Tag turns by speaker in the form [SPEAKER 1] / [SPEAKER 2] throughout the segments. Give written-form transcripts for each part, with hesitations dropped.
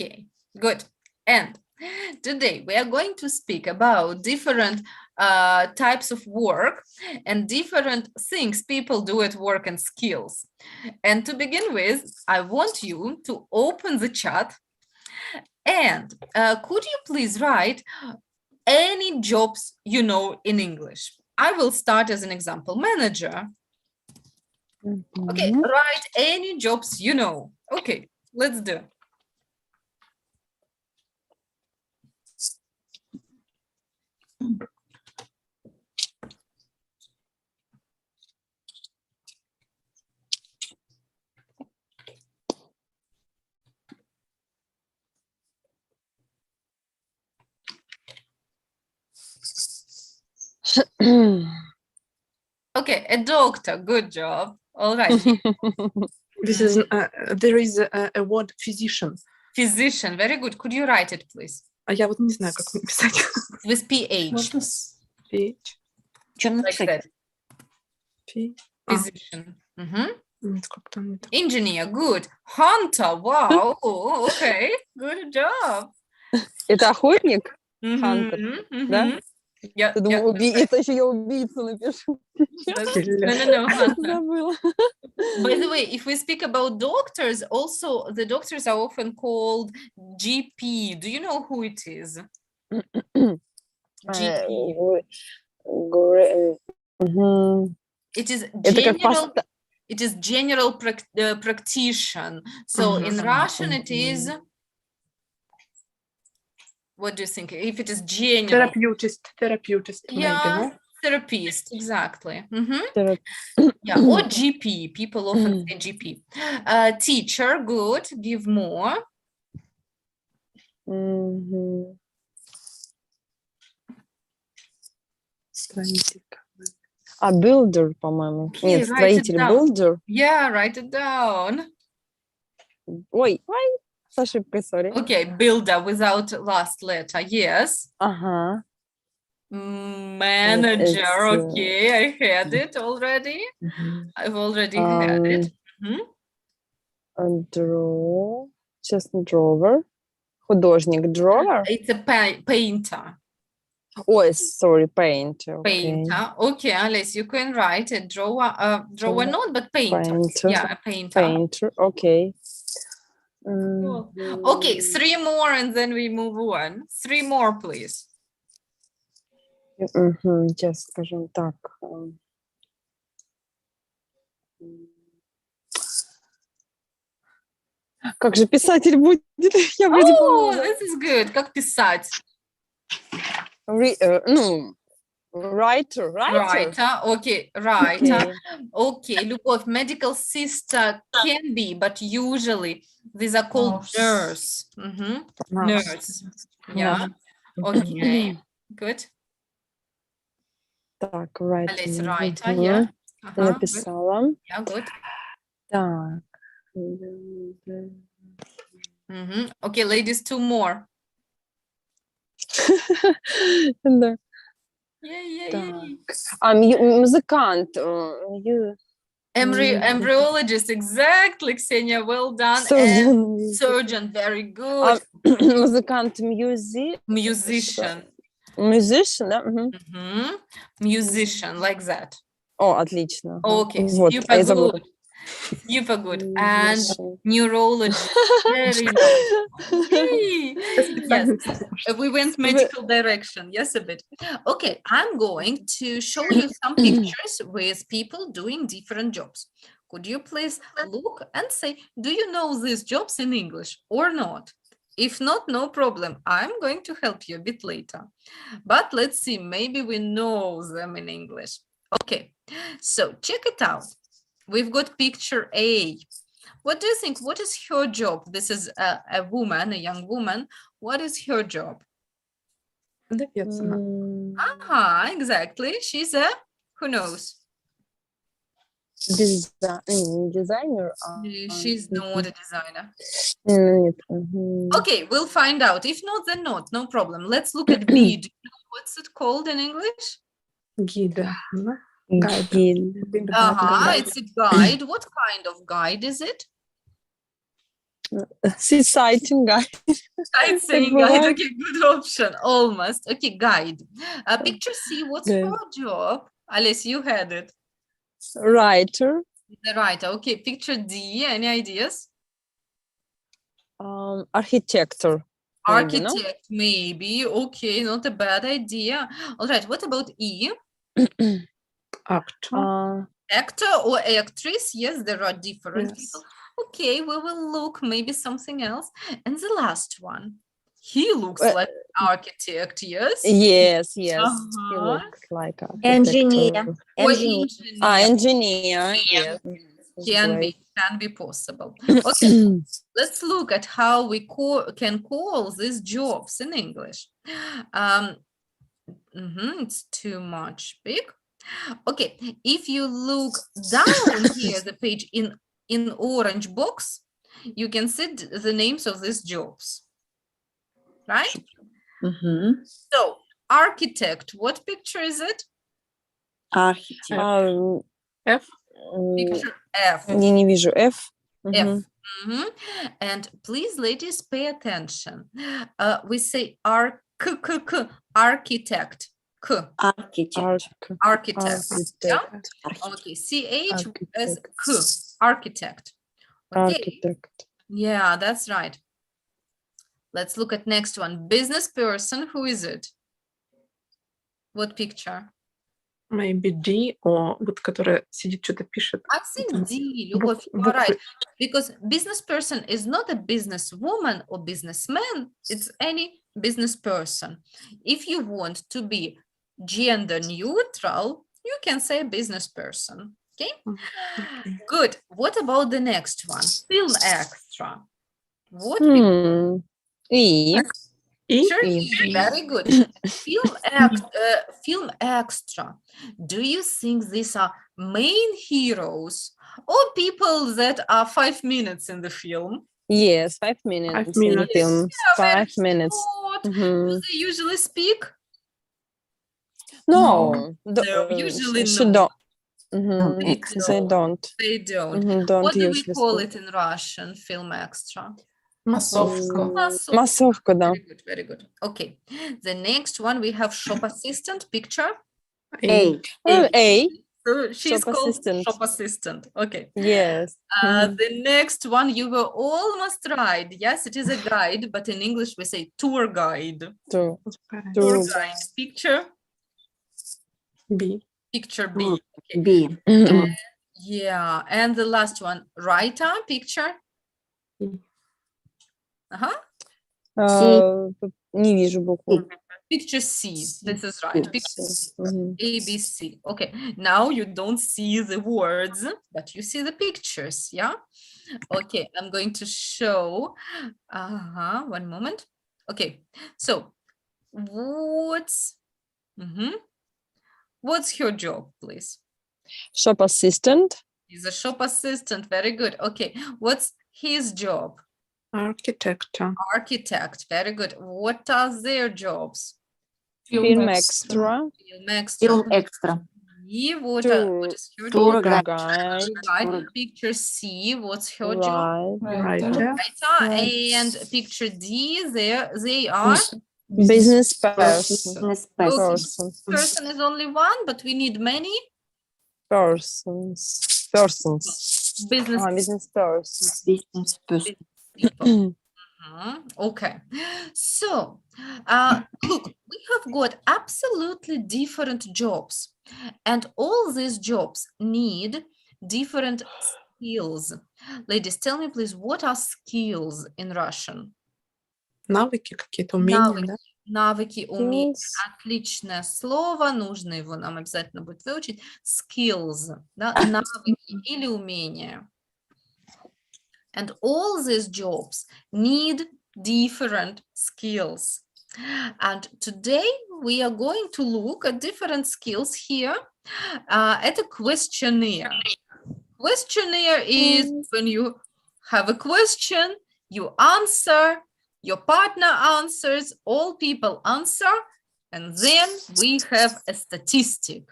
[SPEAKER 1] Okay, good. And today we are going to speak about different types of work and different things people do at work and skills. And to begin with, I want you to open the chat and could you please write any jobs you know in English? I will start as an example, manager. Okay, write any jobs you know. Okay, let's do. Okay, a doctor, good job. All right.
[SPEAKER 2] This is there is a word physician.
[SPEAKER 1] Physician, very good. Could you write it, please?
[SPEAKER 2] А я вот не знаю, как написать.
[SPEAKER 1] With PH.
[SPEAKER 3] Можно с
[SPEAKER 2] Печь.
[SPEAKER 3] чем
[SPEAKER 1] Like
[SPEAKER 3] написать?
[SPEAKER 1] that.
[SPEAKER 2] Фи-
[SPEAKER 1] Physician. Mhm.
[SPEAKER 2] Как там это?
[SPEAKER 1] Engineer, good. Hunter, wow. Oh, okay, good job.
[SPEAKER 4] Это охотник?
[SPEAKER 1] Mhm,
[SPEAKER 4] Hunter,
[SPEAKER 1] mhm.
[SPEAKER 4] да?
[SPEAKER 1] Yeah,
[SPEAKER 4] Я думаю,
[SPEAKER 1] yeah,
[SPEAKER 4] это еще я убийцу напишу.
[SPEAKER 1] no, Hunter.
[SPEAKER 4] Забыла.
[SPEAKER 1] By the way, if we speak about doctors, also the doctors are often called GP. Do you know who it is? GP.
[SPEAKER 4] Мгм.
[SPEAKER 1] It is
[SPEAKER 4] Это как
[SPEAKER 1] general.
[SPEAKER 4] паста.
[SPEAKER 1] It is general practitioner. So in Russian, it is. What do you think? If it is general,
[SPEAKER 2] Therapist, maybe,
[SPEAKER 1] yeah,
[SPEAKER 2] no?
[SPEAKER 1] therapist, exactly. Mhm.
[SPEAKER 4] Терап-
[SPEAKER 1] Yeah, or GP. People often say GP. Teacher, good. Give more.
[SPEAKER 4] Мгм.
[SPEAKER 2] Строитель.
[SPEAKER 4] А, builder, по-моему.
[SPEAKER 1] Okay,
[SPEAKER 4] Нет,
[SPEAKER 1] write it
[SPEAKER 4] строитель
[SPEAKER 1] down.
[SPEAKER 4] builder.
[SPEAKER 1] Yeah, write it down.
[SPEAKER 4] Ой, с ошибкой, сори.
[SPEAKER 1] Okay, builder without last letter. Yes.
[SPEAKER 4] Ага.
[SPEAKER 1] Manager.
[SPEAKER 4] It's,
[SPEAKER 1] Okay, I had it already. I've already had it. Mhm.
[SPEAKER 4] Draw. Честно, drawer. Художник, drawer.
[SPEAKER 1] It's a painter.
[SPEAKER 4] Ой, sorry, painter. Okay.
[SPEAKER 1] Painter. Okay, Alice, you can write it. Drawer not, but painter.
[SPEAKER 4] Painter.
[SPEAKER 1] Yeah, a painter.
[SPEAKER 4] Painter, okay.
[SPEAKER 1] Cool. Okay, 3 more and then we move on. 3 more, please.
[SPEAKER 4] Сейчас скажем так. Как же писатель будет? Я вроде
[SPEAKER 1] Oh,
[SPEAKER 4] помню.
[SPEAKER 1] this is good. Как писать?
[SPEAKER 4] Ну, writer.
[SPEAKER 1] Writer. Okay, writer. Okay, Любовь, medical sister can be, but usually these are called nurse. Mhm. Nurse. Yeah. Okay, good.
[SPEAKER 4] Так, writer.
[SPEAKER 1] Alice, writer, yeah. Good.
[SPEAKER 4] Написала.
[SPEAKER 1] Yeah, good.
[SPEAKER 4] Так.
[SPEAKER 1] Okay, ladies, 2 more.
[SPEAKER 4] Да.
[SPEAKER 1] Yeah.
[SPEAKER 4] Так. Музыкант.
[SPEAKER 1] Embryologist, exactly, Ksenia, well done. And surgeon, very good.
[SPEAKER 4] Музыкант,
[SPEAKER 1] Musician.
[SPEAKER 4] musician, да?
[SPEAKER 1] Musician, like that.
[SPEAKER 4] О, отлично.
[SPEAKER 1] Okay,
[SPEAKER 4] Вот,
[SPEAKER 1] super
[SPEAKER 4] я забыла.
[SPEAKER 1] good. Super good. And neurologist, very nice. Yay. Yes, we went medical direction. Yes, a bit. Okay, I'm going to show you some pictures with people doing different jobs. Could you please look and say, do you know these jobs in English or not? If not, no problem. I'm going to help you a bit later. But let's see, maybe we know them in English. Okay, so check it out. We've got picture A. What do you think? What is her job? This is a woman, a young woman. What is her job? Exactly. She's a, who knows?
[SPEAKER 4] Дизайнер.
[SPEAKER 1] She's not a designer.
[SPEAKER 4] Нет.
[SPEAKER 1] Okay, we'll find out. If not, then not. No problem. Let's look at B. Do you know what's it called in English?
[SPEAKER 2] Гида.
[SPEAKER 1] It's a guide. What kind of guide is it?
[SPEAKER 4] Sightseeing guide.
[SPEAKER 1] Sightseeing
[SPEAKER 4] Bye-bye.
[SPEAKER 1] guide. Okay, good option. Almost. Okay, guide. Picture C. What's
[SPEAKER 4] Good.
[SPEAKER 1] her job? Alice, you had it.
[SPEAKER 4] Writer.
[SPEAKER 1] The writer. Okay, picture D. Any ideas?
[SPEAKER 4] Architecture. Maybe, no?
[SPEAKER 1] Architect, maybe. Okay, not a bad idea. All right, what about E?
[SPEAKER 2] Actor.
[SPEAKER 1] Actor or actress? Yes, there are different
[SPEAKER 2] Yes.
[SPEAKER 1] people. Okay, we will look maybe something else. And the last one. He looks
[SPEAKER 4] Uh,
[SPEAKER 1] like an architect, yes?
[SPEAKER 4] Yes, yes. He
[SPEAKER 1] Uh-huh.
[SPEAKER 4] looks like
[SPEAKER 3] Engineer.
[SPEAKER 4] architecture.
[SPEAKER 1] Or
[SPEAKER 3] Engineer.
[SPEAKER 4] Engineer. Yes.
[SPEAKER 1] Can be possible. Okay, let's look at how we can call these jobs in English. It's too much big. Okay, if you look down here, the page in orange box, you can see the names of these jobs, right? So, architect, what picture is it?
[SPEAKER 3] Architect.
[SPEAKER 2] F.
[SPEAKER 1] Picture F.
[SPEAKER 4] Я не вижу F.
[SPEAKER 1] F. And please, ladies, pay attention. We say architect.
[SPEAKER 3] Architect.
[SPEAKER 1] Architect. Yeah? Okay, CH as K. Architect. Okay.
[SPEAKER 4] Architect.
[SPEAKER 1] Yeah, that's right. Let's look at next one. Business person. Who is it? What picture?
[SPEAKER 2] Maybe D, or вот которая сидит, что-то пишет.
[SPEAKER 1] I think D, Любовь, you are right. Because business person is not a businesswoman or businessman. It's any business person. If you want to be gender neutral, you can say business person. Okay?
[SPEAKER 2] Okay.
[SPEAKER 1] Good. What about the next one? Film extra. What picture?
[SPEAKER 4] E.
[SPEAKER 1] Sure,
[SPEAKER 4] E.
[SPEAKER 1] very good. Film extra. Do you think these are main heroes or people that are 5 minutes in the film?
[SPEAKER 4] Yes, 5 minutes.
[SPEAKER 2] 5
[SPEAKER 4] in
[SPEAKER 2] minutes.
[SPEAKER 4] film.
[SPEAKER 1] Yeah, very
[SPEAKER 4] 5 minutes.
[SPEAKER 1] good.
[SPEAKER 4] Mhm.
[SPEAKER 1] Do they usually speak?
[SPEAKER 4] No,
[SPEAKER 1] No, usually
[SPEAKER 4] she
[SPEAKER 1] no.
[SPEAKER 4] don't.
[SPEAKER 3] Extra.
[SPEAKER 4] They don't.
[SPEAKER 1] They don't.
[SPEAKER 4] Don't
[SPEAKER 1] What do we
[SPEAKER 4] usually
[SPEAKER 1] call
[SPEAKER 4] speak.
[SPEAKER 1] it in Russian? Film extra.
[SPEAKER 2] Массовка.
[SPEAKER 4] Массовка, да.
[SPEAKER 1] Very good, very good. Okay. The next one we have shop assistant picture.
[SPEAKER 3] A.
[SPEAKER 4] A.
[SPEAKER 1] So she's
[SPEAKER 4] Shop
[SPEAKER 1] called
[SPEAKER 4] assistant.
[SPEAKER 1] shop assistant. Okay.
[SPEAKER 4] Yes.
[SPEAKER 1] The next one, you were almost right. Yes, it is a guide, but in English we say tour guide.
[SPEAKER 4] Tour
[SPEAKER 1] Tour
[SPEAKER 4] guide.
[SPEAKER 1] guide. Picture.
[SPEAKER 2] B.
[SPEAKER 1] Picture B. Okay.
[SPEAKER 3] B.
[SPEAKER 1] Yeah, and the last one, writer. Picture.
[SPEAKER 4] Не вижу букву.
[SPEAKER 1] Picture C. This is right. Picture C.
[SPEAKER 4] Мгм.
[SPEAKER 1] ABC. Okay, now you don't see the words, but you see the pictures, yeah? Okay, I'm going to show, one moment. Okay, so what's her job, please?
[SPEAKER 4] Shop assistant.
[SPEAKER 1] He's a shop assistant, very good. Okay, what's his job?
[SPEAKER 2] Architecture.
[SPEAKER 1] Architect, very good. What are their jobs?
[SPEAKER 4] Film extra.
[SPEAKER 1] Film extra.
[SPEAKER 3] Film extra.
[SPEAKER 1] E, what is her
[SPEAKER 3] Tour
[SPEAKER 1] job?
[SPEAKER 3] guide.
[SPEAKER 4] Guide.
[SPEAKER 1] Right. Picture C, what's her job?
[SPEAKER 4] Right.
[SPEAKER 2] Writer.
[SPEAKER 1] Writer. And picture D, they are.
[SPEAKER 4] Business person.
[SPEAKER 3] Business
[SPEAKER 1] Okay.
[SPEAKER 3] person.
[SPEAKER 1] Person is only one, but we need many
[SPEAKER 4] Persons. Persons.
[SPEAKER 1] business
[SPEAKER 4] Business persons.
[SPEAKER 3] Business person.
[SPEAKER 1] people. Okay, so look, we have got absolutely different jobs, and all these jobs need different skills. Ladies, tell me please, what are skills in Russian?
[SPEAKER 2] Навыки какие-то, умения, да?
[SPEAKER 1] Навыки, умения.
[SPEAKER 4] Skills.
[SPEAKER 1] Отличное слово, нужно его нам обязательно будет выучить. Skills, да, навыки или умения. And all these jobs need different skills. And today we are going to look at different skills here at a questionnaire. Questionnaire is when you have a question, you answer, your partner answers, all people answer, and then we have a statistic.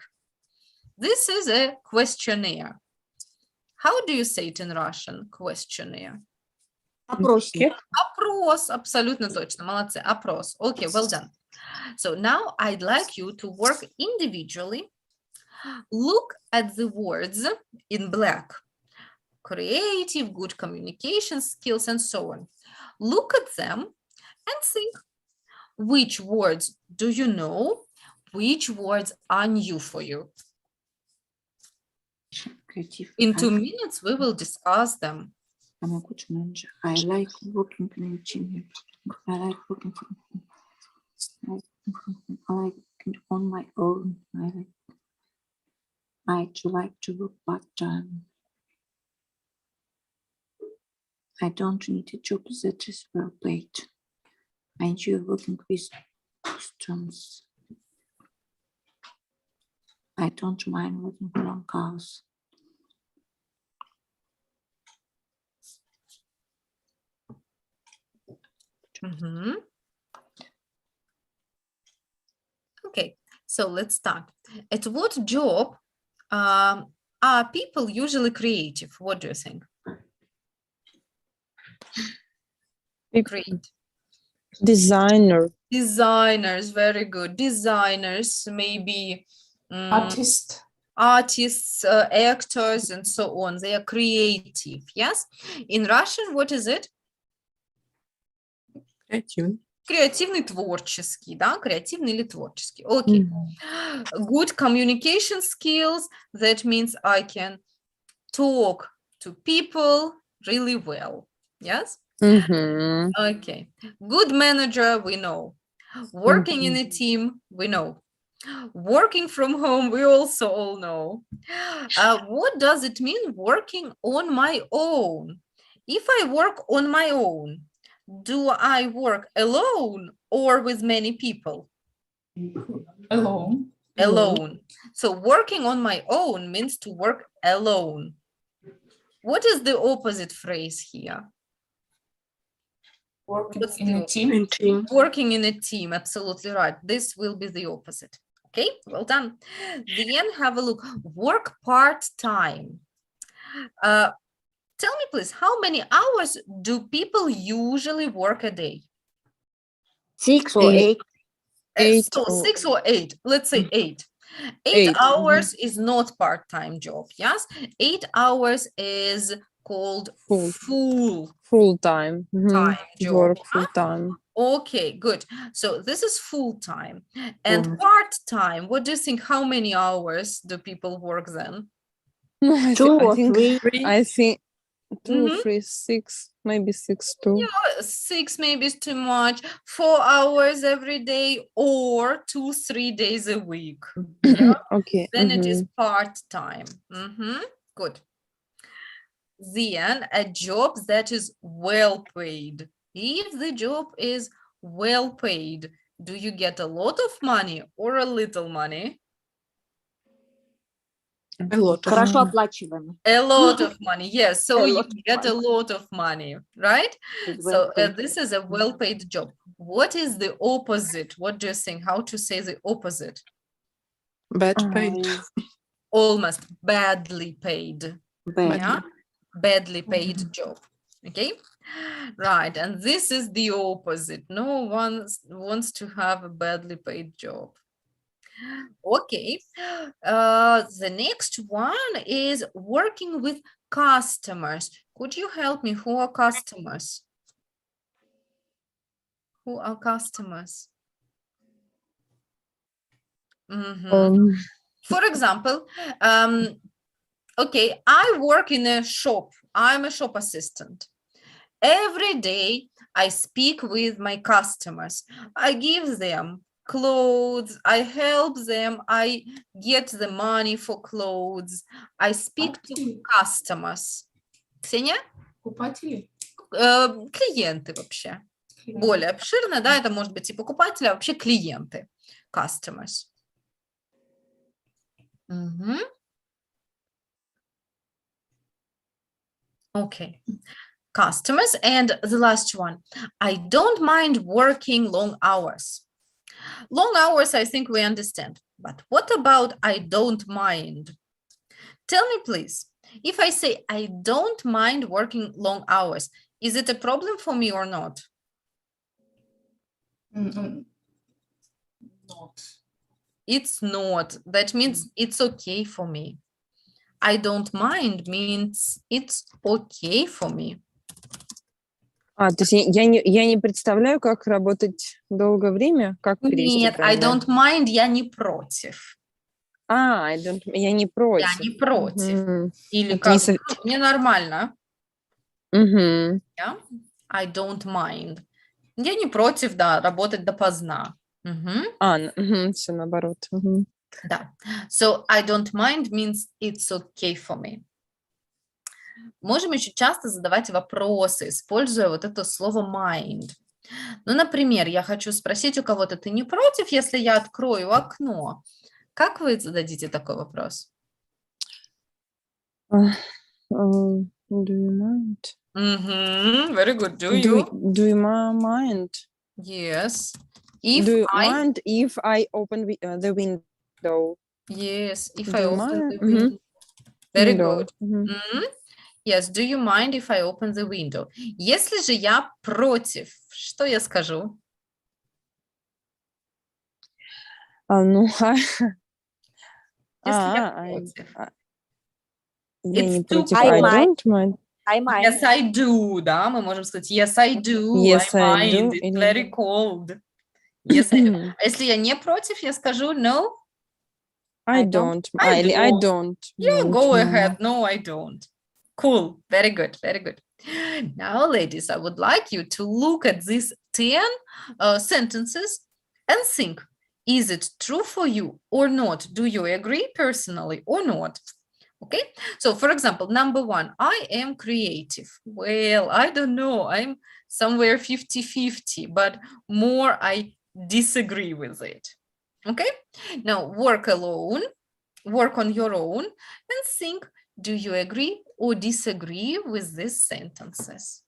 [SPEAKER 1] This is a questionnaire. How do you say it in Russian, questionnaire?
[SPEAKER 3] Опросник.
[SPEAKER 1] Опрос, абсолютно точно, молодцы, опрос. Okay, well done. So now I'd like you to work individually. Look at the words in black. Creative, good communication skills, and so on. Look at them and think, which words do you know? Which words are new for you?
[SPEAKER 3] Creative.
[SPEAKER 1] In 2 minutes, we will discuss them.
[SPEAKER 3] I'm a good manager. I like working in a team. I like working from home. I like working on my own. I like to work part-time. I don't need a job that is well paid. I enjoy working with customers. I don't mind working for long hours.
[SPEAKER 1] Okay, so let's start. At what job are people usually creative? What do you think? Great.
[SPEAKER 4] Designer.
[SPEAKER 1] Designers, very good. Designers, maybe
[SPEAKER 5] Artist.
[SPEAKER 1] artists, actors, and so on. They are creative, yes? In Russian, what is it?
[SPEAKER 2] Creative.
[SPEAKER 1] Креативный, творческий, да? Креативный или творческий. Okay. Good communication skills. That means I can talk to people really well. Yes? Okay. Good manager, we know. Working in a team, we know. Working from home, we also all know. What does it mean working on my own? If I work on my own, do I work alone or with many people?
[SPEAKER 5] Alone.
[SPEAKER 1] Alone. So working on my own means to work alone. What is the opposite phrase here?
[SPEAKER 5] Working
[SPEAKER 1] What's
[SPEAKER 5] in
[SPEAKER 1] the
[SPEAKER 5] a team.
[SPEAKER 2] In team.
[SPEAKER 1] Working in a team, absolutely right. This will be the opposite. Okay, well done. Then have a look. Work part-time. Tell me, please, how many hours do people usually work a day?
[SPEAKER 3] 6 or 8.
[SPEAKER 1] So 6 or 8, let's say 8. 8 hours is not part-time job, yes? 8 hours is called
[SPEAKER 4] Full time.
[SPEAKER 1] time job.
[SPEAKER 4] Work
[SPEAKER 1] huh?
[SPEAKER 4] full time.
[SPEAKER 1] Okay, good. So this is full-time. And part-time, what do you think? How many hours do people work then?
[SPEAKER 4] I
[SPEAKER 3] 2 or
[SPEAKER 4] think
[SPEAKER 3] 3.
[SPEAKER 4] I think 2,
[SPEAKER 1] Mhm.
[SPEAKER 4] 3, 6, maybe 6 too.
[SPEAKER 1] 6 maybe is too much. 4 hours every day or 2-3 days a week.
[SPEAKER 4] Okay.
[SPEAKER 1] Then it is part-time. Good. Then a job that is well paid. If the job is well paid, do you get a lot of money or a little money?
[SPEAKER 2] A lot of
[SPEAKER 3] Хорошо оплачиваемый.
[SPEAKER 1] A lot of money, yes. So
[SPEAKER 3] A
[SPEAKER 1] you
[SPEAKER 3] lot of
[SPEAKER 1] get a lot of money, right?
[SPEAKER 3] It's
[SPEAKER 1] So
[SPEAKER 3] well paid.
[SPEAKER 1] this is a well-paid job. What is the opposite? What do you think? How to say the opposite?
[SPEAKER 2] bad paid.
[SPEAKER 1] Almost badly paid.
[SPEAKER 3] Bad.
[SPEAKER 1] Yeah, badly paid job. Okay, right. And this is the opposite. No one wants to have a badly paid job. Okay, the next one is working with customers. Could you help me? Who are customers? Who are customers? For example, okay, I work in a shop. I'm a shop assistant. Every day I speak with my customers. I give them clothes, I help them, I get the money for clothes. I speak to customers. Ксения?
[SPEAKER 5] Покупатели.
[SPEAKER 1] Клиенты вообще. Более обширно, да, это может быть и покупатели, а вообще клиенты. Customers. Okay. Customers. And the last one, I don't mind working long hours. Long hours, I think we understand. But what about I don't mind? Tell me, please, if I say I don't mind working long hours, Is it a problem for me or not?
[SPEAKER 5] Not.
[SPEAKER 1] It's not. That means it's okay for me. I don't mind means it's okay for me.
[SPEAKER 4] То есть я не представляю, как работать долгое время. Как перевести
[SPEAKER 1] Нет, I
[SPEAKER 4] правильно?
[SPEAKER 1] don't mind, я не против.
[SPEAKER 4] Я не против.
[SPEAKER 1] Я не против.
[SPEAKER 4] Мгм.
[SPEAKER 1] Или
[SPEAKER 4] Это
[SPEAKER 1] как
[SPEAKER 4] не со-
[SPEAKER 1] бы, мне нормально.
[SPEAKER 4] Мгм.
[SPEAKER 1] Yeah? I don't mind. Я не против, да, работать допоздна. Мгм.
[SPEAKER 4] Все наоборот. Мгм.
[SPEAKER 1] Да. So I don't mind means it's okay for me. Можем еще часто задавать вопросы, используя вот это слово mind. Ну, например, я хочу спросить у кого-то, ты не против, если я открою окно? Как вы зададите такой вопрос?
[SPEAKER 4] Do you mind?
[SPEAKER 1] Very good. Do you?
[SPEAKER 4] Do you mind?
[SPEAKER 1] Yes.
[SPEAKER 4] Do you mind if I open the window?
[SPEAKER 1] Yes, if
[SPEAKER 4] Do
[SPEAKER 1] I
[SPEAKER 4] you
[SPEAKER 1] open
[SPEAKER 4] mind?
[SPEAKER 1] the window. Very
[SPEAKER 4] Window.
[SPEAKER 1] good. Yes, do you mind if I open the window? Если же я против, что я скажу? Если я против.
[SPEAKER 4] Я не
[SPEAKER 1] It's too
[SPEAKER 4] против.
[SPEAKER 1] cold.
[SPEAKER 4] I don't mind.
[SPEAKER 3] I mind.
[SPEAKER 1] Yes, I do, да, мы можем сказать yes, I do,
[SPEAKER 4] Yes,
[SPEAKER 1] I
[SPEAKER 4] I do,
[SPEAKER 1] mind, it's
[SPEAKER 4] или-
[SPEAKER 1] very cold. Yes, I do. А если я не против, я скажу no,
[SPEAKER 4] I
[SPEAKER 3] I don't.
[SPEAKER 4] don't.
[SPEAKER 1] I
[SPEAKER 4] I
[SPEAKER 1] don't.
[SPEAKER 4] don't.
[SPEAKER 1] you
[SPEAKER 4] want
[SPEAKER 1] go
[SPEAKER 4] to.
[SPEAKER 1] ahead, no, I don't. Cool, very good, very good. Now, ladies, I would like you to look at these 10 sentences and think, is it true for you or not? Do you agree personally or not? Okay, so for example, number 1, I am creative. Well, I don't know, I'm somewhere 50-50, but more I disagree with it. Okay, now work alone, work on your own and think, do you agree or disagree with these sentences?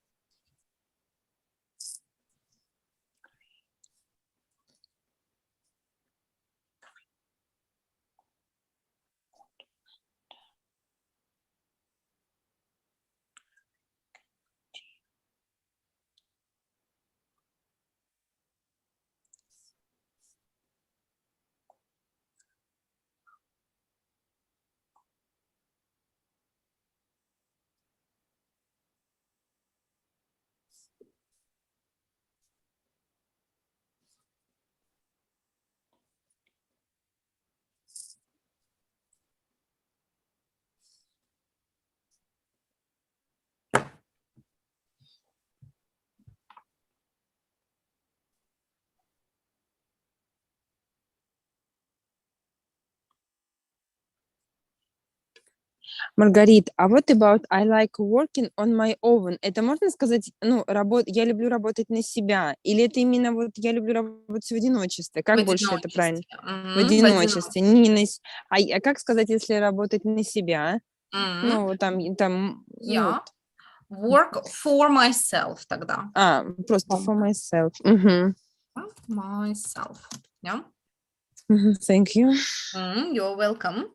[SPEAKER 4] Маргарит, а what about I like working on my own? Это можно сказать, я люблю работать на себя? Или это именно вот я люблю работать в одиночестве? Как
[SPEAKER 1] В
[SPEAKER 4] больше это правильно?
[SPEAKER 1] одиночестве.
[SPEAKER 4] В одиночестве. Не на а как сказать, если работать на себя?
[SPEAKER 1] Мгм.
[SPEAKER 4] Там
[SPEAKER 1] Yeah. Work for myself тогда.
[SPEAKER 4] просто for myself. Мгм.
[SPEAKER 1] Myself. Yeah.
[SPEAKER 4] Мгм. Thank you.
[SPEAKER 1] You're welcome.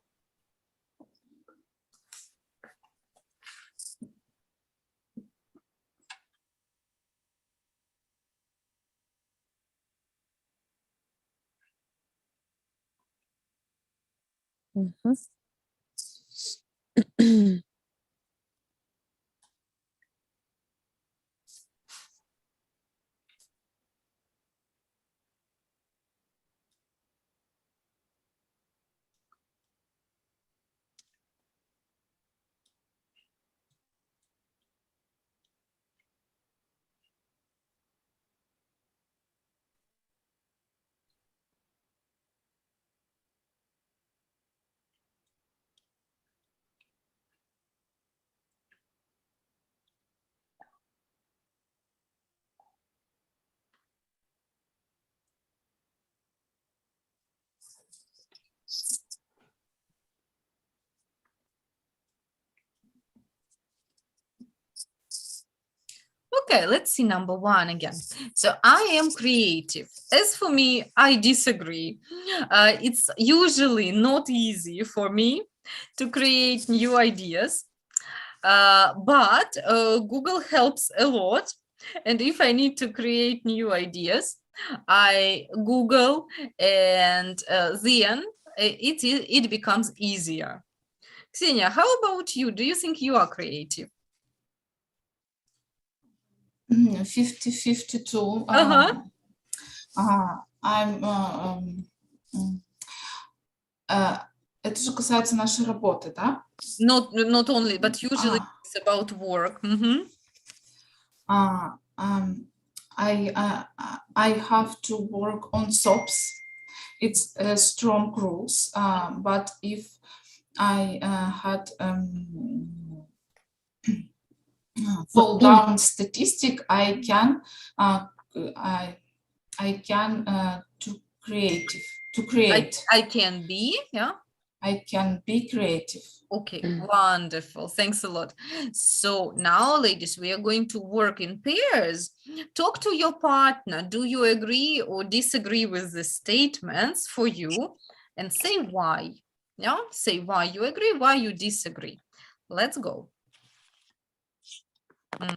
[SPEAKER 4] Мгм.
[SPEAKER 1] Okay, let's see number 1 again. So I am creative. As for me, I disagree. It's usually not easy for me to create new ideas. But Google helps a lot. And if I need to create new ideas, I Google, and then it becomes easier. Ksenia, how about you? Do you think you are creative?
[SPEAKER 5] 50-50 too. I'm это же касается нашей работы, да?
[SPEAKER 1] Not only, but usually it's about work.
[SPEAKER 5] I have to work on SOPs. It's strong rules, but if I had fall down statistic, I can to create.
[SPEAKER 1] I can be, yeah.
[SPEAKER 5] I can be creative.
[SPEAKER 1] Okay, wonderful. Thanks a lot. So now, ladies, we are going to work in pairs. Talk to your partner. Do you agree or disagree with the statements for you? And say why. Yeah, say why you agree, why you disagree. Let's go. Mhm.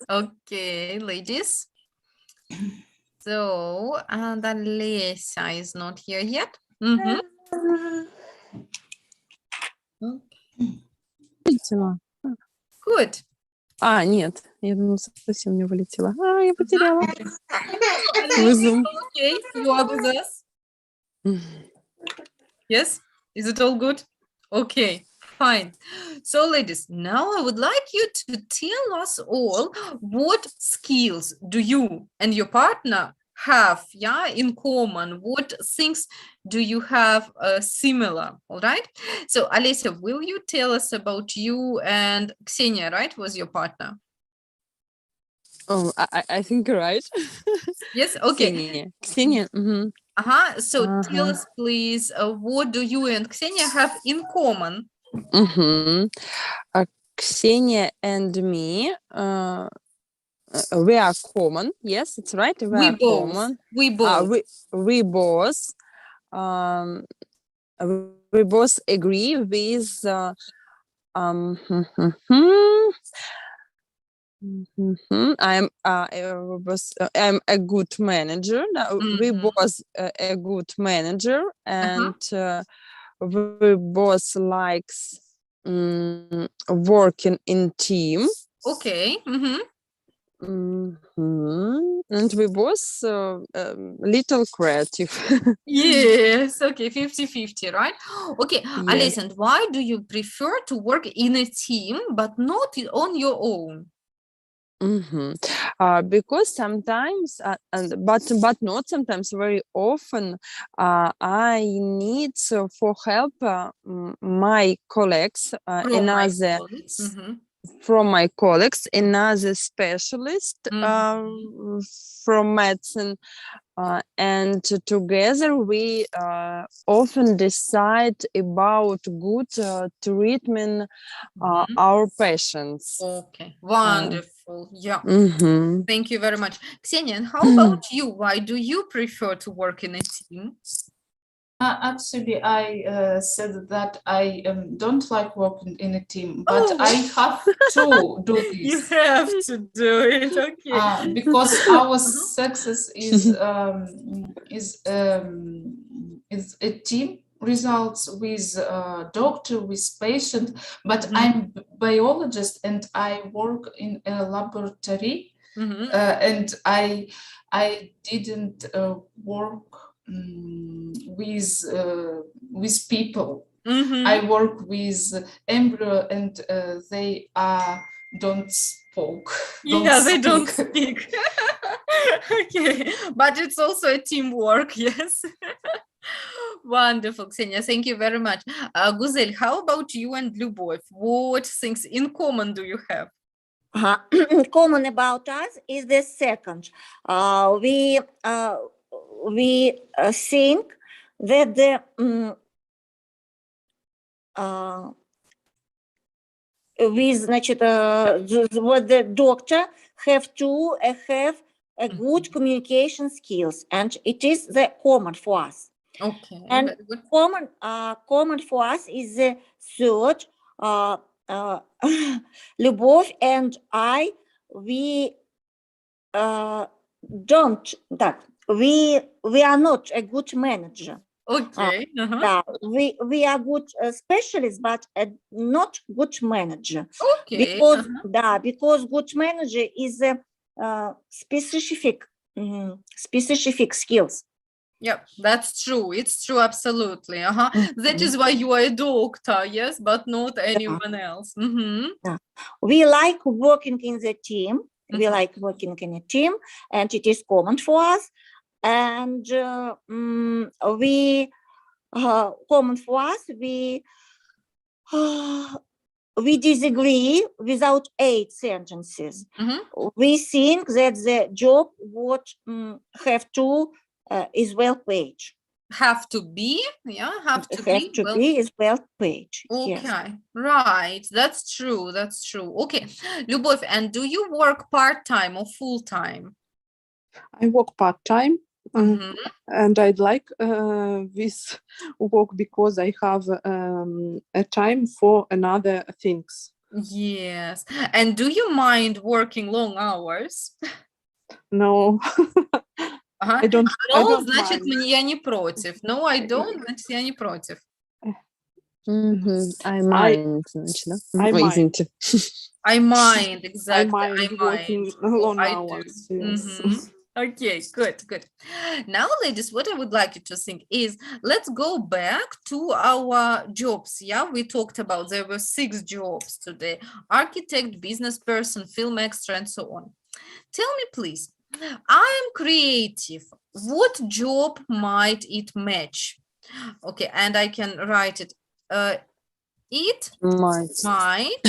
[SPEAKER 1] Okay, ladies. So, and Alessia is not here yet.
[SPEAKER 4] Вылетела.
[SPEAKER 1] Good.
[SPEAKER 4] А, нет, я думала, совсем не вылетела. А, я потеряла. Вызов.
[SPEAKER 1] Okay, you are with us. Yes, is it all good? Okay, fine. So, ladies, now I would like you to tell us all what skills do you and your partner have, yeah, in common? What things do you have similar? All right. So, Alessia, will you tell us about you and Ksenia, right? Was your partner?
[SPEAKER 4] Oh, I think you're right.
[SPEAKER 1] Yes. Okay.
[SPEAKER 4] Ksenia. Мгм.
[SPEAKER 1] So tell us, please, what do you and Ksenia have in common?
[SPEAKER 4] Мгм. Ksenia and me, we are common. Yes, it's right. We are common.
[SPEAKER 1] We both.
[SPEAKER 4] We both. Um, we both agree with. I'm a good manager. We both a good manager, and we both likes working in team.
[SPEAKER 1] Okay.
[SPEAKER 4] And we both little creative.
[SPEAKER 1] Yes. Okay. 50-50, right? Okay.
[SPEAKER 4] Yes.
[SPEAKER 1] Alessia, and why do you prefer to work in a team but not on your own?
[SPEAKER 4] Because sometimes, but not sometimes, very often, I need for help my colleagues, from my colleagues, another specialist from medicine, and together we often decide about good treatment our patients.
[SPEAKER 1] Okay, wonderful. Yeah. Thank you very much. Ksenia, and how about you? Why do you prefer to work in a team?
[SPEAKER 5] Actually, I said that I don't like working in a team, but I have to do this.
[SPEAKER 1] You have to do it, okay?
[SPEAKER 5] Because our success is a team results with doctor, with patient. But I'm biologist and I work in a laboratory, and I didn't work with people. I work with embryo and they don't speak.
[SPEAKER 1] Don't speak. Okay, but it's also a teamwork, yes. Wonderful, Ksenia. Thank you very much. Guzel, how about you and Lyubov? What things in common do you have?
[SPEAKER 6] Common about us is the second. We think that what the doctor have to have a good communication skills, and it is the common for us.
[SPEAKER 1] Okay.
[SPEAKER 6] And common for us is the third. Lyubov and I, we don't that we are not a good manager.
[SPEAKER 1] Okay.
[SPEAKER 6] We are good specialists, but not good manager.
[SPEAKER 1] Okay.
[SPEAKER 6] Because good manager is a specific skills.
[SPEAKER 1] Yeah, that's true. It's true, absolutely. That is why you are a doctor, yes, but not anyone else.
[SPEAKER 6] We like working in the team. We like working in a team, and it is common for us. And common for us, we disagree without 8 sentences. We think that the job would have to is well paid.
[SPEAKER 1] Have to be
[SPEAKER 6] is well paid.
[SPEAKER 1] Okay,
[SPEAKER 6] yes.
[SPEAKER 1] Right. That's true. That's true. Okay, Lyubov, and do you work part-time or full-time?
[SPEAKER 2] I work part-time. And I'd like this work because I have a time for another things.
[SPEAKER 1] Yes. And do you mind working long hours?
[SPEAKER 2] No,
[SPEAKER 1] Ага.
[SPEAKER 2] I don't. I
[SPEAKER 1] No,
[SPEAKER 2] don't
[SPEAKER 1] значит,
[SPEAKER 2] mind.
[SPEAKER 1] я не против. No, I don't, значит, я не против.
[SPEAKER 4] I mind, значит, да?
[SPEAKER 2] I
[SPEAKER 4] Ой,
[SPEAKER 2] mind.
[SPEAKER 4] извините.
[SPEAKER 1] I mind,
[SPEAKER 2] I
[SPEAKER 1] exactly.
[SPEAKER 2] mind working long
[SPEAKER 1] I do.
[SPEAKER 2] hours. Yes.
[SPEAKER 1] Okay, good. Now, ladies, what I would like you to think is, let's go back to our jobs. Yeah, we talked about, there were 6 jobs today: architect, business person, film extra, and so on. Tell me, please, I am creative. What job might it match? Okay, and I can write it. It
[SPEAKER 4] Might.
[SPEAKER 1] might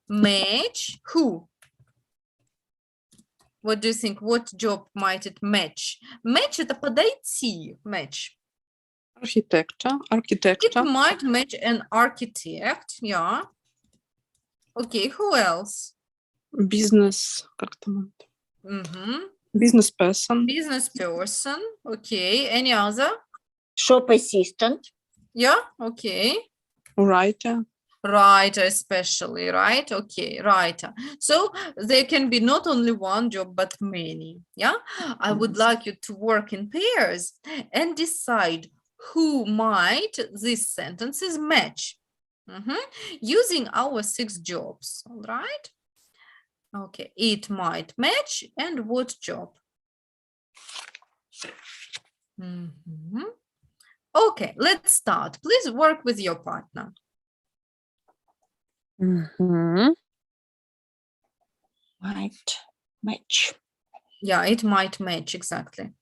[SPEAKER 1] match who? What do you think? What job might it match? Match это подойти. Match.
[SPEAKER 2] Architecture.
[SPEAKER 1] It
[SPEAKER 2] Architecture.
[SPEAKER 1] might match an architect. Yeah. Okay, who else?
[SPEAKER 2] Business. Как там?
[SPEAKER 1] Mm-hmm.
[SPEAKER 2] Business person.
[SPEAKER 1] Business person. Okay. Any other?
[SPEAKER 6] Shop assistant.
[SPEAKER 1] Yeah. Okay.
[SPEAKER 2] Writer.
[SPEAKER 1] Writer especially, right? Okay, writer. So there can be not only one job, but many. Yeah. I would like you to work in pairs and decide who might these sentences match. Using our 6 jobs. All right. Okay, it might match, and what job? Okay, let's start. Please work with your partner.
[SPEAKER 6] Might match.
[SPEAKER 1] Yeah, it might match, exactly.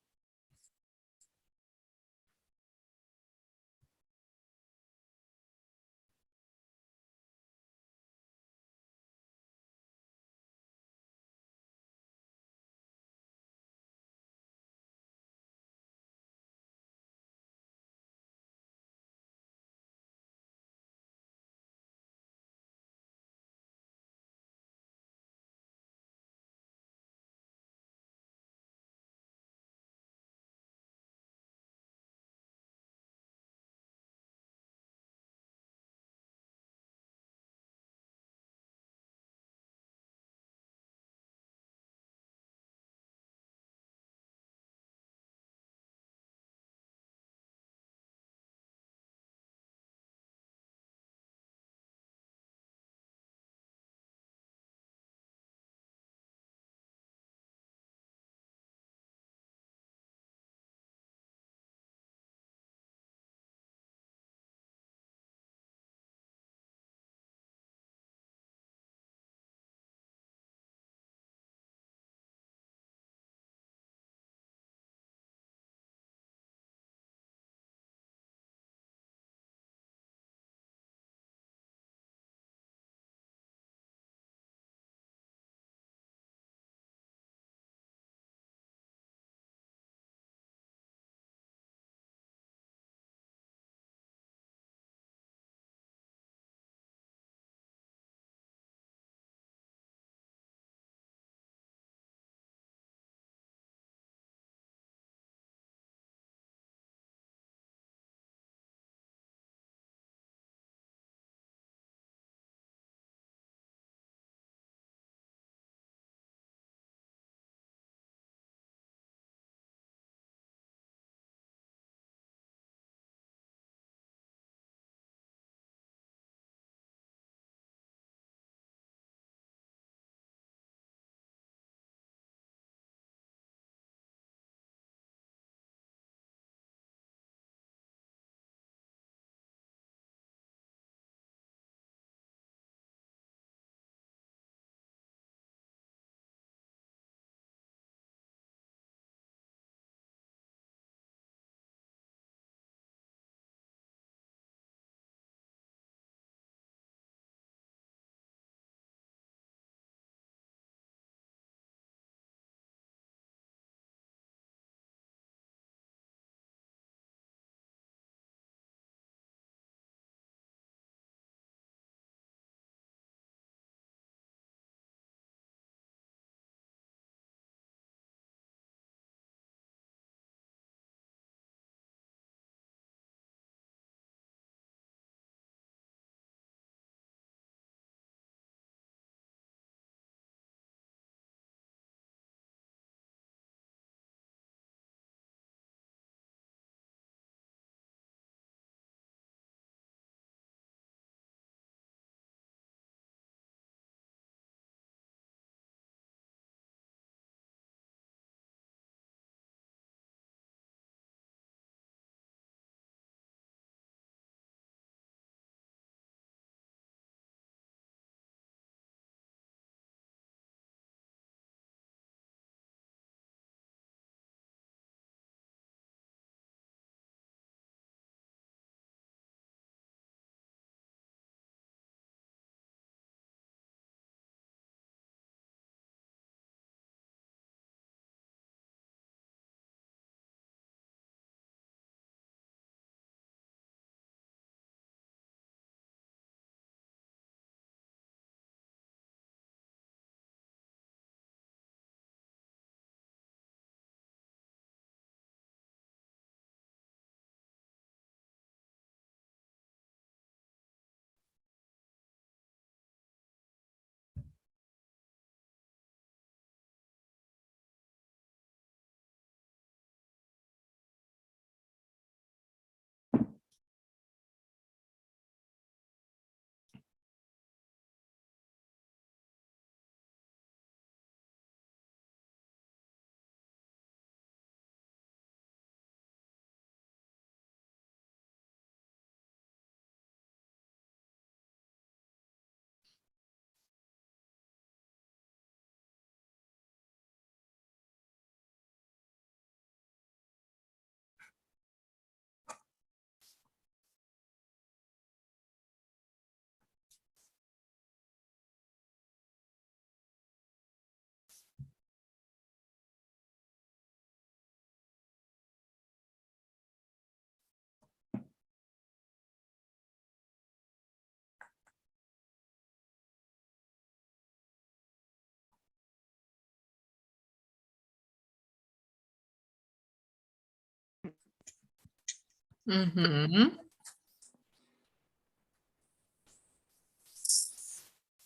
[SPEAKER 1] Mm-hmm.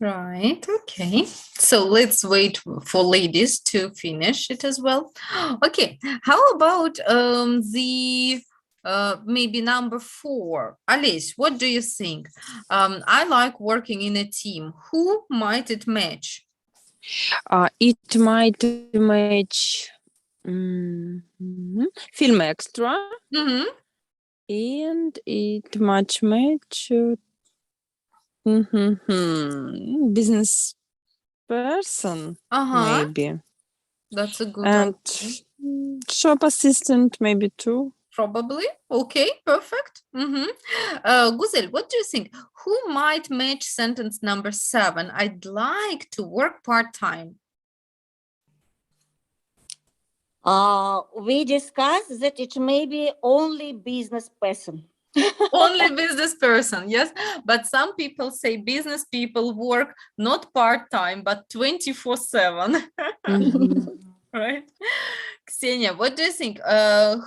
[SPEAKER 1] Right, okay. So let's wait for ladies to finish it as well. Okay, how about the maybe number 4? Alice, what do you think? I like working in a team. Who might it match?
[SPEAKER 4] It might match Film Extra,
[SPEAKER 1] Mm-hmm.
[SPEAKER 4] and it might match business person,
[SPEAKER 1] Uh-huh.
[SPEAKER 4] maybe.
[SPEAKER 1] That's a good
[SPEAKER 4] And
[SPEAKER 1] idea.
[SPEAKER 4] shop assistant, maybe too.
[SPEAKER 1] Probably. Okay, perfect. Mm-hmm. Guzel, what do you think? Who might match sentence number 7? I'd like to work part-time.
[SPEAKER 6] We discussed that it may be only business person.
[SPEAKER 1] Only business person, yes. But some people say business people work not part-time, but 24/7. Right? Ksenia, what do you think?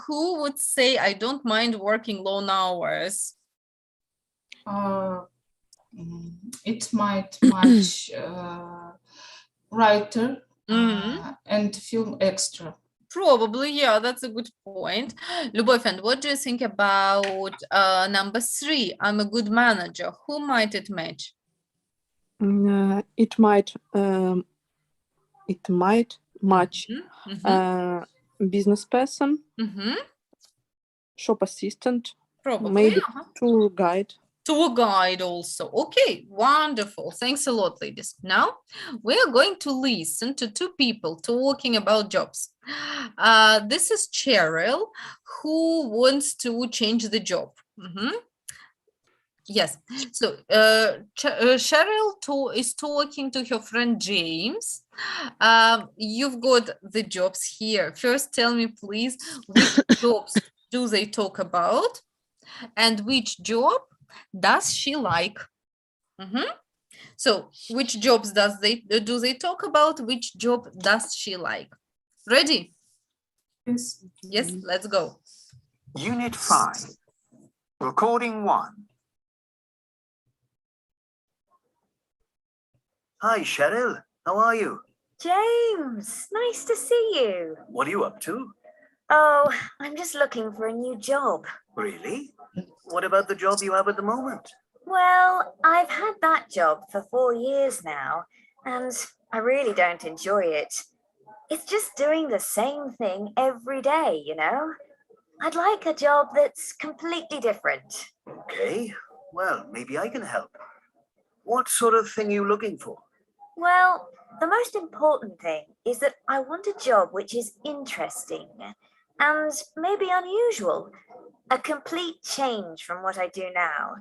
[SPEAKER 1] Who would say I don't mind working long hours?
[SPEAKER 5] It might match writer and film extra.
[SPEAKER 1] Probably, yeah, that's a good point. Любовь, and what do you think about number 3? I'm a good manager. Who might it match?
[SPEAKER 2] It might match business person, shop assistant,
[SPEAKER 1] Probably,
[SPEAKER 2] maybe tour guide.
[SPEAKER 1] Tour guide also. Okay, wonderful. Thanks a lot, ladies. Now we are going to listen to 2 people talking about jobs. This is Cheryl, who wants to change the job. Yes, so Cheryl is talking to her friend James. You've got the jobs here. First, tell me, please, which jobs do they talk about, and which job does she like? So, which jobs do they talk about? Which job does she like? Ready?
[SPEAKER 5] Yes.
[SPEAKER 1] Yes, let's go.
[SPEAKER 7] Unit 5, Recording 1. Hi, Cheryl. How are you?
[SPEAKER 8] James, nice to see you.
[SPEAKER 7] What are you up to?
[SPEAKER 8] Oh, I'm just looking for a new job.
[SPEAKER 7] Really? What about the job you have at the moment?
[SPEAKER 8] Well, I've had that job for 4 years now, and I really don't enjoy it. It's just doing the same thing every day, you know? I'd like a job that's completely different.
[SPEAKER 7] Okay, well, maybe I can help. What sort of thing are you looking for?
[SPEAKER 8] Well, the most important thing is that I want a job which is interesting and maybe unusual, a complete change from what I do now.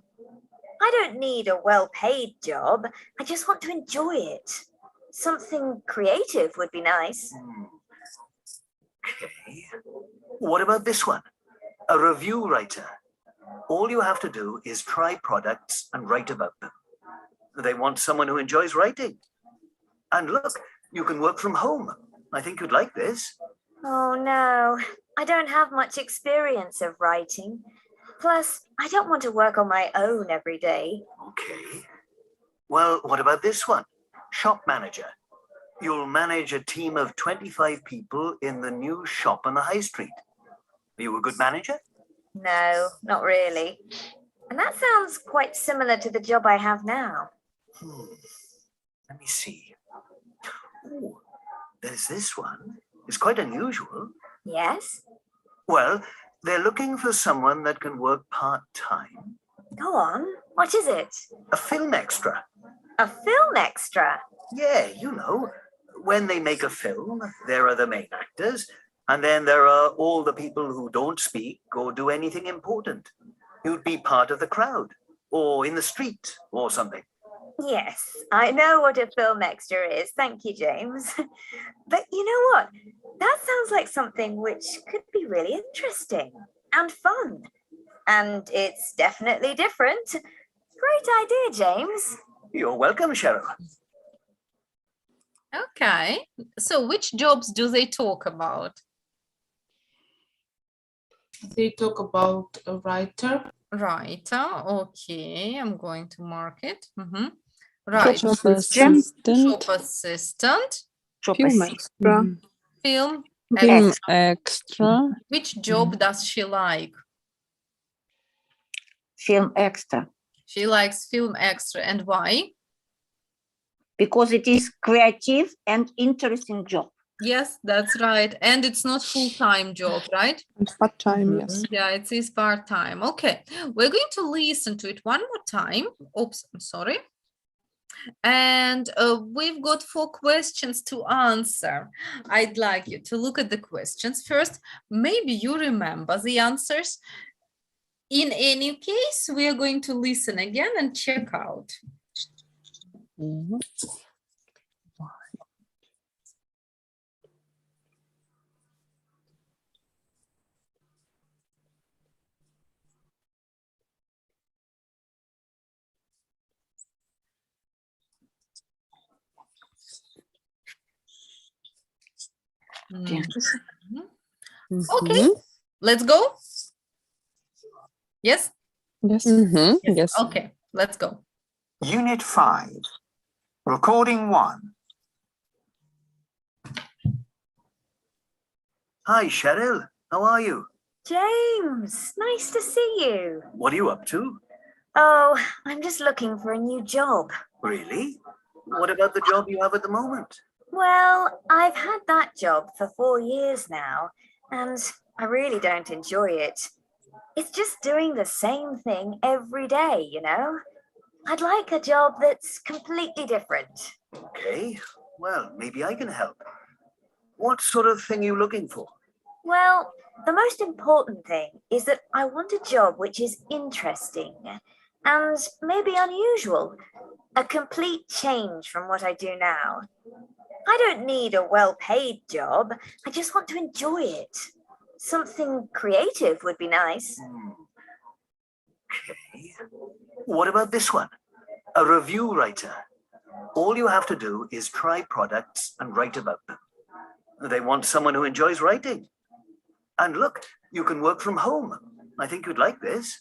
[SPEAKER 8] I don't need a well-paid job. I just want to enjoy it. Something creative would be nice.
[SPEAKER 7] Okay. What about this one? A review writer. All you have to do is try products and write about them. They want someone who enjoys writing. And look, you can work from home. I think you'd like this.
[SPEAKER 8] Oh no, I don't have much experience of writing. Plus, I don't want to work on my own every day.
[SPEAKER 7] Okay. Well, what about this one? Shop manager. You'll manage a team of 25 people in the new shop on the high street. Are you a good manager?
[SPEAKER 8] No, not really. And that sounds quite similar to the job I have now.
[SPEAKER 7] Let me see. Oh, there's this one. It's quite unusual.
[SPEAKER 8] Yes?
[SPEAKER 7] Well, they're looking for someone that can work part-time.
[SPEAKER 8] Go on. What is it?
[SPEAKER 7] A film extra.
[SPEAKER 8] A film extra?
[SPEAKER 7] Yeah, you know, when they make a film, there are the main actors, and then there are all the people who don't speak or do anything important. You'd be part of the crowd, or in the street, or something.
[SPEAKER 8] Yes, I know what a film extra is. Thank you, James. But you know what? That sounds like something which could be really interesting and fun. And it's definitely different. Great idea, James.
[SPEAKER 7] You're welcome, Cheryl.
[SPEAKER 1] Okay, so which jobs do they talk about?
[SPEAKER 5] They talk about a writer.
[SPEAKER 1] Writer. Okay, I'm going to mark it. Right.
[SPEAKER 2] Shop
[SPEAKER 4] Shop assistant.
[SPEAKER 1] Shop assistant.
[SPEAKER 6] Job
[SPEAKER 2] Film
[SPEAKER 6] assistant.
[SPEAKER 2] extra.
[SPEAKER 1] Film.
[SPEAKER 4] Film
[SPEAKER 1] extra.
[SPEAKER 4] extra.
[SPEAKER 1] Which job does she like?
[SPEAKER 6] Film extra.
[SPEAKER 1] She likes film extra. And why?
[SPEAKER 6] Because it is creative and interesting job.
[SPEAKER 1] Yes, that's right. And it's not full-time job, right?
[SPEAKER 2] And part-time, yes.
[SPEAKER 1] Yeah, it is part-time. Okay, we're going to listen to it one more time. Oops, I'm sorry. And we've got 4 questions to answer. I'd like you to look at the questions first. Maybe you remember the answers. In any case, we are going to listen again and check out.
[SPEAKER 4] Mhm.
[SPEAKER 1] Okay,
[SPEAKER 4] Mhm.
[SPEAKER 1] let's go. Yes?
[SPEAKER 2] Yes.
[SPEAKER 4] Mhm. Yes.
[SPEAKER 1] Okay, let's go.
[SPEAKER 9] Unit 5, Recording 1.
[SPEAKER 7] Hi, Cheryl. How are you?
[SPEAKER 8] James, nice to see you.
[SPEAKER 7] What are you up to?
[SPEAKER 8] Oh, I'm just looking for a new job.
[SPEAKER 7] Really? What about the job you have at the moment?
[SPEAKER 8] Well, I've had that job for 4 years now, and I really don't enjoy it. It's just doing the same thing every day, you know? I'd like a job that's completely different.
[SPEAKER 7] Okay, well, maybe I can help. What sort of thing are you looking for?
[SPEAKER 8] Well, the most important thing is that I want a job which is interesting and maybe unusual, a complete change from what I do now. I don't need a well-paid job. I just want to enjoy it. Something creative would be nice.
[SPEAKER 7] Okay. What about this one? A review writer. All you have to do is try products and write about them. They want someone who enjoys writing. And look, you can work from home. I think you'd like this.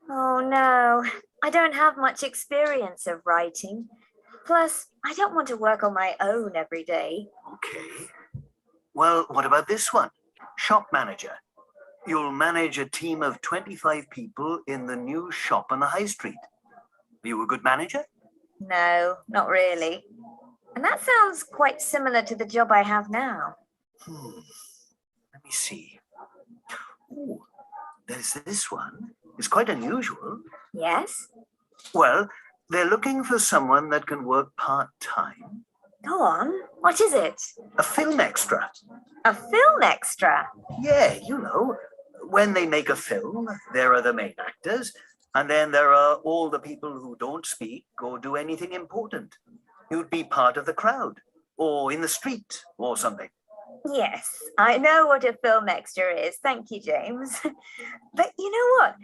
[SPEAKER 8] Oh no, I don't have much experience of writing. Plus, I don't want to work on my own every day.
[SPEAKER 7] Okay. Well, what about this one? Shop manager. You'll manage a team of 25 people in the new shop on the high street. Are you a good manager?
[SPEAKER 8] No, not really. And that sounds quite similar to the job I have now.
[SPEAKER 7] Let me see. Ooh, there's this one. It's quite unusual.
[SPEAKER 8] Yes?
[SPEAKER 7] Well, they're looking for someone that can work part-time.
[SPEAKER 8] Go on. What is it?
[SPEAKER 7] A film extra.
[SPEAKER 8] A film extra?
[SPEAKER 7] Yeah, you know, when they make a film, there are the main actors, and then there are all the people who don't speak or do anything important. You'd be part of the crowd, or in the street, or something.
[SPEAKER 8] Yes, I know what a film extra is. Thank you, James. But you know what?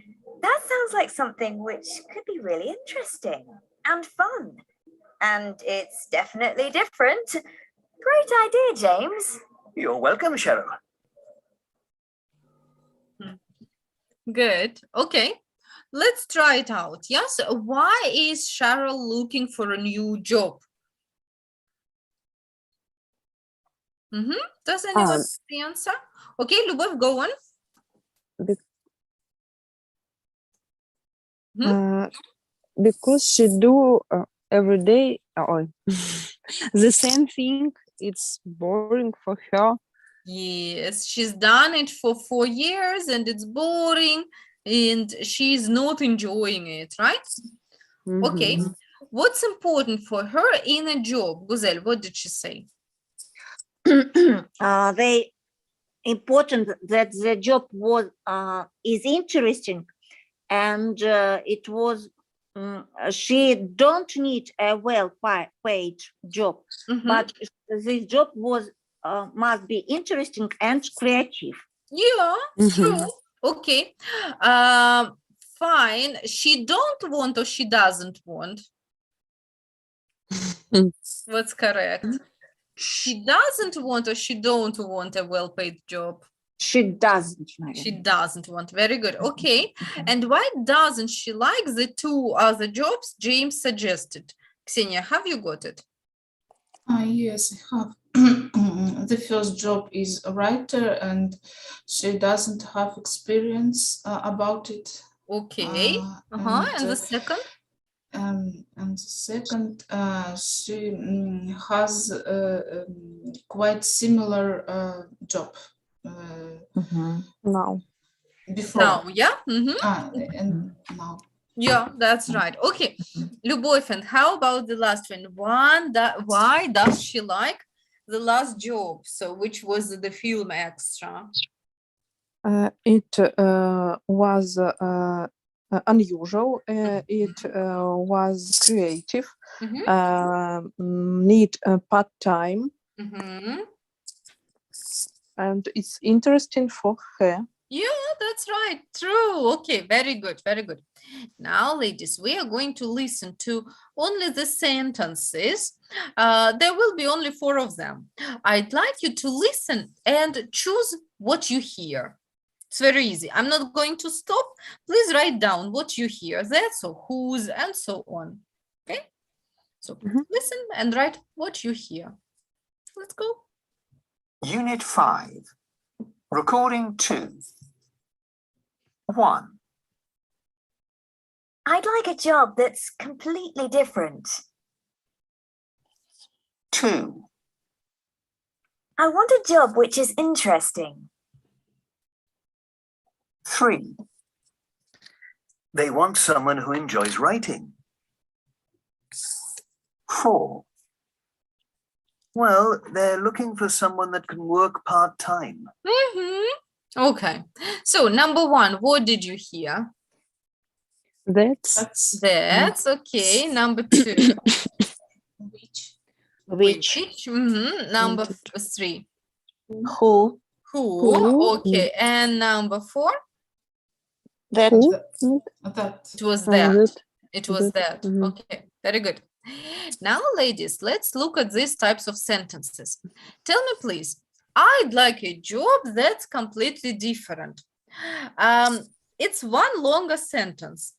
[SPEAKER 8] That sounds like something which could be really interesting and fun. And it's definitely different. Great idea, James.
[SPEAKER 7] You're welcome, Cheryl.
[SPEAKER 1] Good. Okay, let's try it out. Yes, why is Cheryl looking for a new job? Does anyone have the answer? Okay, Lubov, go on.
[SPEAKER 4] Because she do every day the same thing. It's boring for her.
[SPEAKER 1] Yes, she's done it for 4 years and it's boring and she's not enjoying it, right? Okay, what's important for her in a job? Guzel, what did she say?
[SPEAKER 6] They important that the job was is interesting, and it was she don't need a well-paid job, but this job was must be interesting and creative.
[SPEAKER 1] Yeah, true. Okay, fine. She don't want or she doesn't want? What's correct? She doesn't want or she don't want a well-paid job?
[SPEAKER 3] She doesn't like
[SPEAKER 1] She doesn't want. Very good. Okay. And why doesn't she like the two other jobs James suggested? Ksenia, have you got it?
[SPEAKER 5] Yes, I have. The first job is a writer, and she doesn't have experience about it.
[SPEAKER 1] Okay. And the second?
[SPEAKER 5] And the second, she has quite similar job
[SPEAKER 2] Now.
[SPEAKER 5] before.
[SPEAKER 1] Now, yeah.
[SPEAKER 5] And now.
[SPEAKER 1] Yeah, that's right. Okay. Любовь, and how about the last one? Why does she like the last job? So which was the film extra?
[SPEAKER 2] It was unusual. It was creative. Need part-time, and it's interesting for her.
[SPEAKER 1] Yeah, that's right. True. Okay, very good. Very good. Now, ladies, we are going to listen to only the sentences. There will be only 4 of them. I'd like you to listen and choose what you hear. It's very easy. I'm not going to stop. Please write down what you hear. That's or whose and so on. Okay? So listen and write what you hear. Let's go.
[SPEAKER 9] Unit 5. Recording 2. 1.
[SPEAKER 8] I'd like a job that's completely different.
[SPEAKER 9] 2.
[SPEAKER 8] I want a job which is interesting.
[SPEAKER 9] 3.
[SPEAKER 7] They want someone who enjoys writing.
[SPEAKER 9] 4.
[SPEAKER 7] Well, they're looking for someone that can work part-time.
[SPEAKER 1] Okay. So number 1, what did you hear?
[SPEAKER 2] That's
[SPEAKER 1] Okay. Number 2.
[SPEAKER 6] Which?
[SPEAKER 1] Number 3.
[SPEAKER 6] Who?
[SPEAKER 1] Who? Okay. And number 4?
[SPEAKER 6] That.
[SPEAKER 5] That.
[SPEAKER 1] It was that. It was
[SPEAKER 2] that.
[SPEAKER 1] that. Okay. Very good. Now, ladies, let's look at these types of sentences. Tell me, please, I'd like a job that's completely different. It's one longer sentence.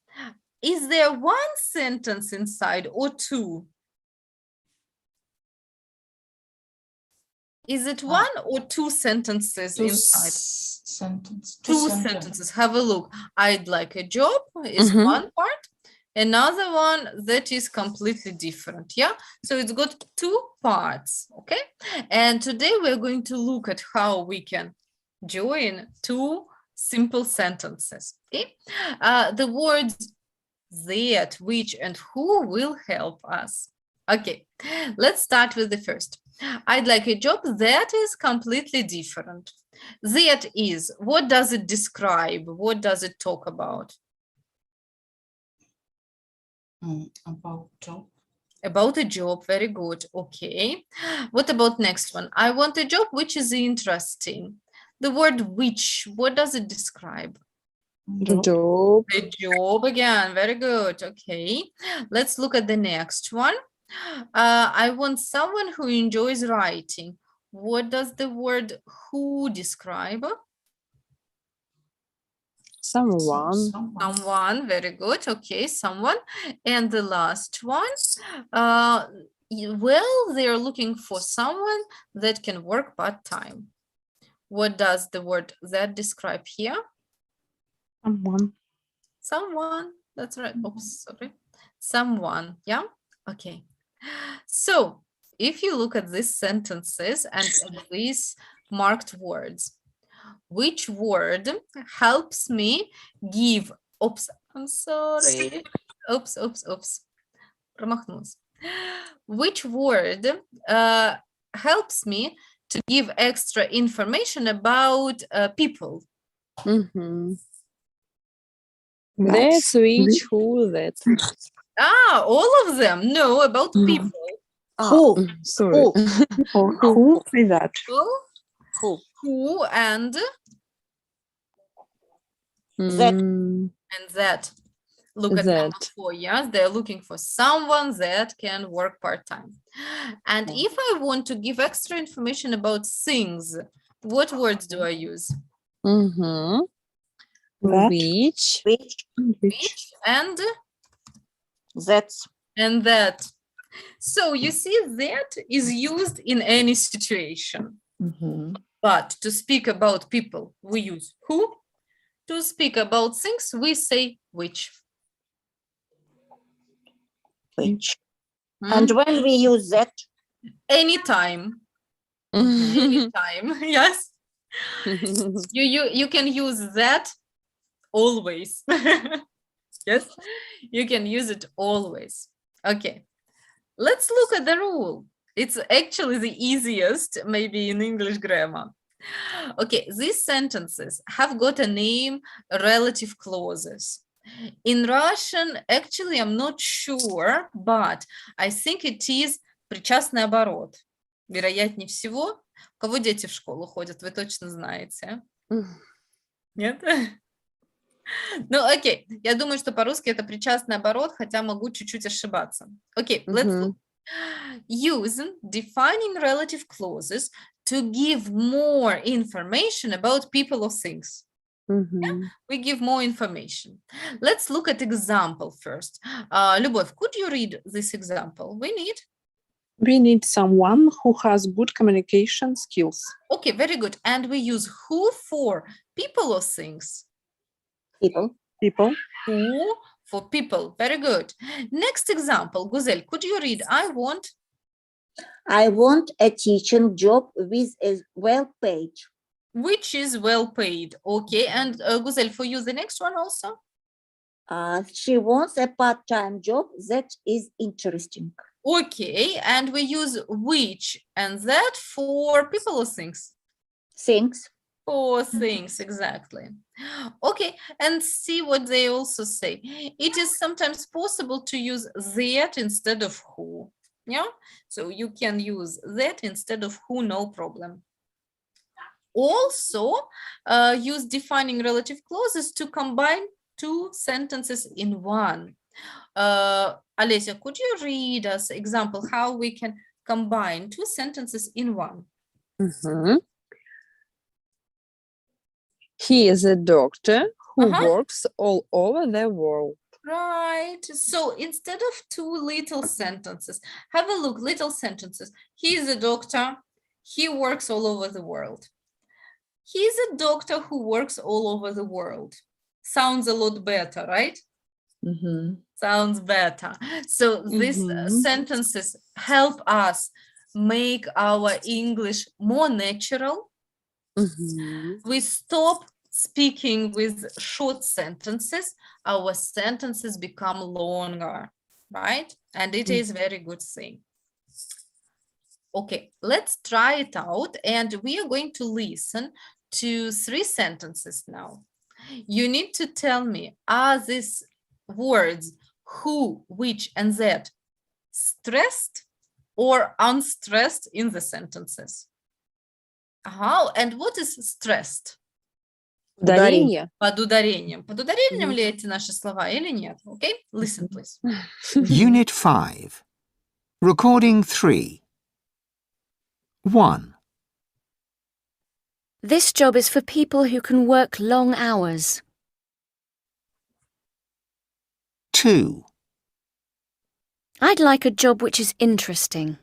[SPEAKER 1] Is there one sentence inside or 2? Is it 1 or 2 sentences inside? Two sentences. Have a look. I'd like a job is one part. Another one that is completely different. Yeah. So it's got 2 parts. Okay. And today we're going to look at how we can join 2 simple sentences. Okay. The words that, which, and who will help us. Okay. Let's start with the first. I'd like a job that is completely different. That is, what does it describe? What does it talk about?
[SPEAKER 5] About job.
[SPEAKER 1] About a job, very good. Okay. What about next one? I want a job which is interesting. The word which, what does it describe?
[SPEAKER 2] job.
[SPEAKER 1] The job again, very good. Okay. Let's look at the next one. I want someone who enjoys writing. What does the word who describe?
[SPEAKER 2] Someone.
[SPEAKER 1] Someone, very good. Okay, someone. And the last one, well, they're looking for someone that can work part-time. What does the word that describe here?
[SPEAKER 2] Someone.
[SPEAKER 1] Someone, that's right. Oops, sorry. Someone, yeah, okay. So if you look at these sentences and at these marked words, which word helps me give, oops, I'm sorry, oops, промахнулась. Which word helps me to give extra information about people?
[SPEAKER 4] That's which, who, that.
[SPEAKER 1] All of them. No, about people.
[SPEAKER 6] Who?
[SPEAKER 4] Sorry.
[SPEAKER 2] Who is that?
[SPEAKER 1] Who and
[SPEAKER 6] That.
[SPEAKER 1] and that. Look at number 4. Yes, they're looking for someone that can work part-time. And if I want to give extra information about things, what words do I use?
[SPEAKER 4] Mhm.
[SPEAKER 6] That.
[SPEAKER 4] Which.
[SPEAKER 6] Which.
[SPEAKER 1] And
[SPEAKER 6] That's.
[SPEAKER 1] that. So you see, that is used in any situation. But to speak about people, we use who. To speak about things, we say which.
[SPEAKER 6] Which.
[SPEAKER 1] Hmm?
[SPEAKER 6] And when we use that,
[SPEAKER 1] Anytime. Anytime. Yes. You can use that always. Yes, you can use it always. Okay, let's look at the rule. It's actually the easiest, maybe in English grammar. Okay, these sentences have got a name, relative clauses. In Russian, actually, I'm not sure, but I think it is причастный оборот. Вероятнее всего. У кого дети в школу ходят, вы точно знаете. Нет? Ну, окей. Я думаю, что по-русски это причастный оборот, хотя могу чуть-чуть ошибаться. Окей, let's look. Use defining relative clauses to give more information about people or things. Yeah? We give more information. Let's look at example first. Любовь, could you read this example?
[SPEAKER 2] We need someone who has good communication skills.
[SPEAKER 1] Okay, very good. And we use who for people or things?
[SPEAKER 6] people.
[SPEAKER 2] People.
[SPEAKER 1] Who for people. Very good. Next example, Guzel, could you read? I want
[SPEAKER 6] a teaching job with a well-paid.
[SPEAKER 1] Which is well paid. Okay, and Guzel, for you, the next one also?
[SPEAKER 6] She wants a part-time job that is interesting.
[SPEAKER 1] Okay, and we use which and that for people or things?
[SPEAKER 6] Things.
[SPEAKER 1] For things, exactly. Okay, and see what they also say. It is sometimes possible to use that instead of who. Yeah, so you can use that instead of who, no problem. Also, use defining relative clauses to combine two sentences in one. Alessia, could you read us example how we can combine two sentences in one?
[SPEAKER 4] He is a doctor who works all over the world.
[SPEAKER 1] Right. So instead of two little sentences, have a look, little sentences. He is a doctor. He works all over the world. He is a doctor who works all over the world. Sounds a lot better, right? Sounds better. So these sentences help us make our English more natural. We stop speaking with short sentences. Our sentences become longer, right? And it is a very good thing. Okay, let's try it out. And we are going to listen to 3 sentences now. You need to tell me, are these words who, which, and that stressed or unstressed in the sentences? How? And what is stressed?
[SPEAKER 4] Ударение.
[SPEAKER 1] Под ударением. Под ударением ли эти наши слова или нет? Okay, listen, please.
[SPEAKER 9] Unit 5. Recording 3. 1.
[SPEAKER 10] This job is for people who can work long hours.
[SPEAKER 9] 2.
[SPEAKER 10] I'd like a job which is interesting.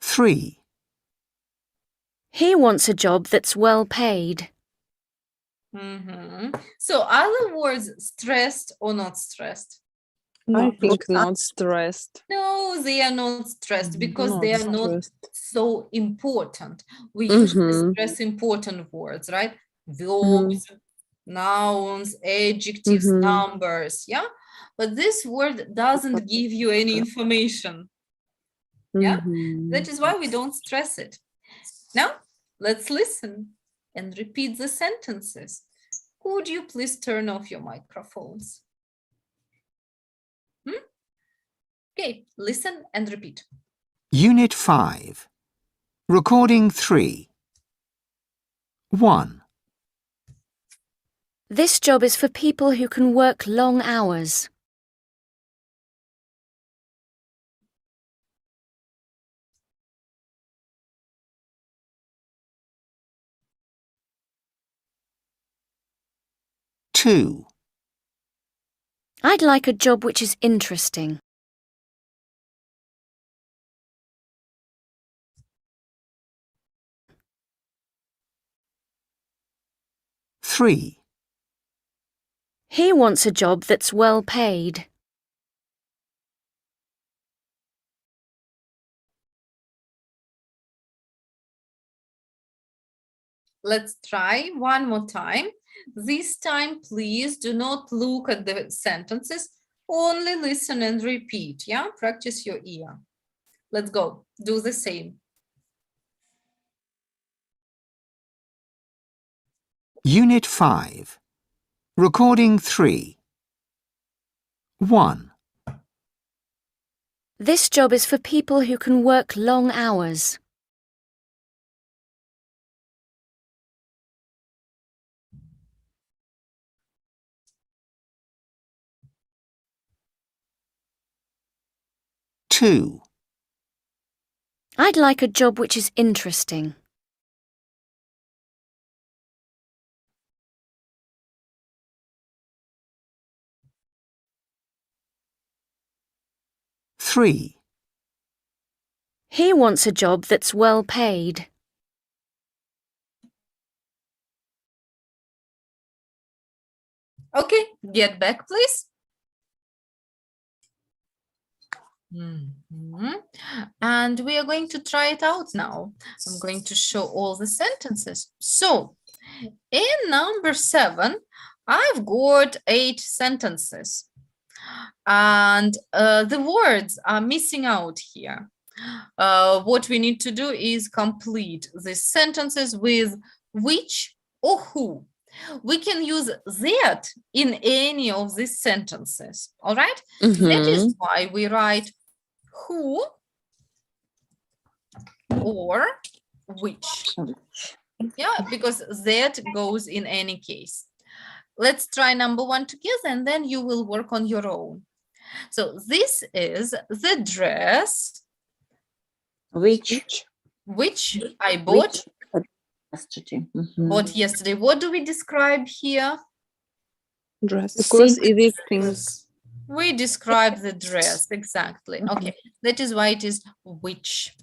[SPEAKER 9] 3.
[SPEAKER 10] He wants a job that's well paid.
[SPEAKER 1] So are the words stressed or not stressed?
[SPEAKER 4] I think not stressed.
[SPEAKER 1] No, they are not stressed because
[SPEAKER 4] Not
[SPEAKER 1] they are not
[SPEAKER 4] stressed.
[SPEAKER 1] so important. We usually stress important words, right? Verbs, nouns, adjectives, numbers, yeah? But this word doesn't give you any information. Yeah, that is why we don't stress it. Now, let's listen and repeat the sentences. Could you please turn off your microphones? Okay, listen and repeat.
[SPEAKER 9] Unit 5. Recording 3. 1.
[SPEAKER 10] This job is for people who can work long hours.
[SPEAKER 9] 2,
[SPEAKER 10] I'd like a job which is interesting.
[SPEAKER 9] 3,
[SPEAKER 10] He wants a job that's well paid.
[SPEAKER 1] 'Let's try one more time. This time, please do not look at the sentences, only listen and repeat, yeah? Practice your ear. Let's go, do the same.
[SPEAKER 9] Unit 5. Recording 3. 1,
[SPEAKER 10] This job is for people who can work long hours.
[SPEAKER 9] 2,
[SPEAKER 10] I'd like a job which is interesting.
[SPEAKER 9] 3,
[SPEAKER 10] He wants a job that's well paid.
[SPEAKER 1] Okay, get back, please. Mhm. And we are going to try it out now. I'm going to show all the sentences. So, in number 7, I've got 8 sentences. And the words are missing out here. What we need to do is complete the sentences with which or who. We can use that in any of these sentences, all right? That is why we write who or which. Yeah, because that goes in any case. Let's try number 1 together and then you will work on your own. So this is the dress
[SPEAKER 3] Which
[SPEAKER 1] I bought
[SPEAKER 3] yesterday.
[SPEAKER 1] bought yesterday. What do we describe here?
[SPEAKER 2] Dress. Because it is pink.
[SPEAKER 5] Yes.
[SPEAKER 1] We describe the dress, exactly. Okay, that is why it is which.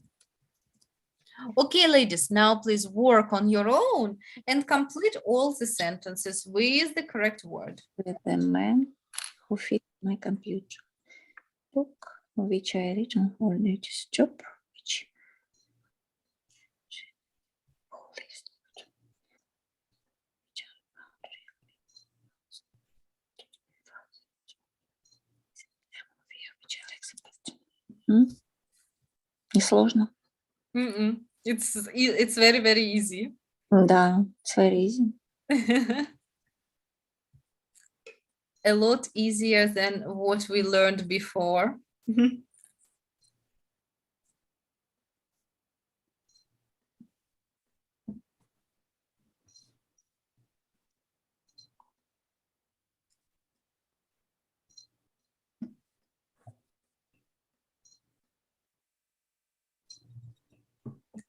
[SPEAKER 1] Okay, ladies, now please work on your own and complete all the sentences with the correct word.
[SPEAKER 3] With the man who fixed my computer. Book which I written for this job, which Не сложно.
[SPEAKER 1] It's very, very easy.
[SPEAKER 3] Да, it's very easy.
[SPEAKER 1] A lot easier than what we learned before.